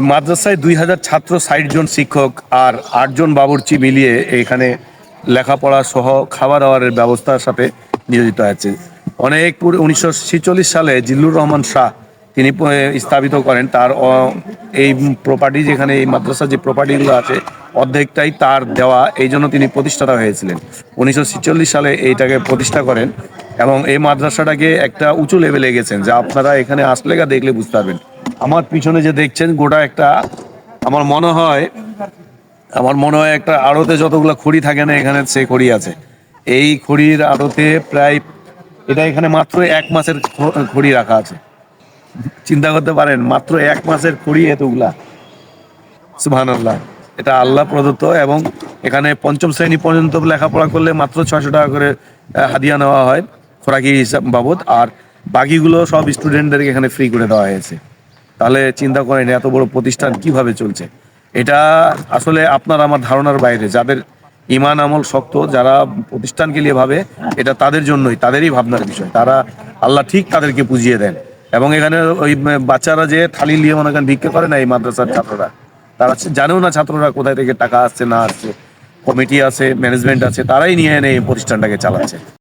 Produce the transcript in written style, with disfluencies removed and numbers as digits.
এই মাদ্রাসায় 2000 ছাত্র, 60 জন শিক্ষক আর 8 জন বাবুর্চি মিলিয়ে এখানে লেখাপড়া সহ খাবার দাবারের ব্যবস্থার সাথে নিয়োজিত আছে। অনেক 1946 সালে জিল্লুর রহমান শাহ তিনি স্থাপিত করেন। তার এই প্রপার্টি, যেখানে এই মাদ্রাসার যে প্রপার্টিগুলো আছে অর্ধেকটাই তার দেওয়া, এই জন্য তিনি প্রতিষ্ঠাতা হয়েছিলেন। 1946 সালে এইটাকে প্রতিষ্ঠা করেন এবং এই মাদ্রাসাটাকে একটা উঁচু লেভেলে গেছেন, যা আপনারা এখানে আসলে দেখলে বুঝতে পারবেন। আমার পিছনে যে দেখছেন গোটা একটা, আমার মনে হয় একটা আড়তে যতগুলো খড়ি থাকে না, এখানে সেই খড়ি আছে। এই খড়ির আড়তে প্রায়, এটা এখানে মাত্র 1 মাসের খড়ি রাখা আছে। চিন্তা করতে পারেন, মাত্র 1 মাসের খড়ি এতগুলা। সুবহানাল্লাহ, এটা আল্লাহ প্রদত্ত। এবং এখানে পঞ্চম শ্রেণী পর্যন্ত লেখাপড়া করলে মাত্র 600 টাকা করে হাদিয়া নেওয়া হয় খোরাকি হিসাব বাবদ, আর বাকিগুলো সব স্টুডেন্টদেরকে এখানে ফ্রি করে দেওয়া হয়েছে। তাহলে চিন্তা করেন এত বড় প্রতিষ্ঠান কিভাবে চলছে। এটা আসলে আপনার আমার ধারণার বাইরে। যাদের ইমান আমল শক্ত, যারা প্রতিষ্ঠানকে নিয়ে ভাবে, এটা তাদের জন্যই, তাদেরই ভাবনার বিষয়। তারা আল্লাহ ঠিক তাদেরকে পুজিয়ে দেন। এবং এখানে ওই বাচ্চারা যে থালি নিয়ে মনে করেন ভিক্ষা করে না, এই মাদ্রাসার ছাত্ররা, তারা জানেও না ছাত্ররা কোথায় থেকে টাকা আসছে না আসছে। কমিটি আছে, ম্যানেজমেন্ট আছে, তারাই নিয়ে এনে এই প্রতিষ্ঠানটাকে চালাচ্ছে।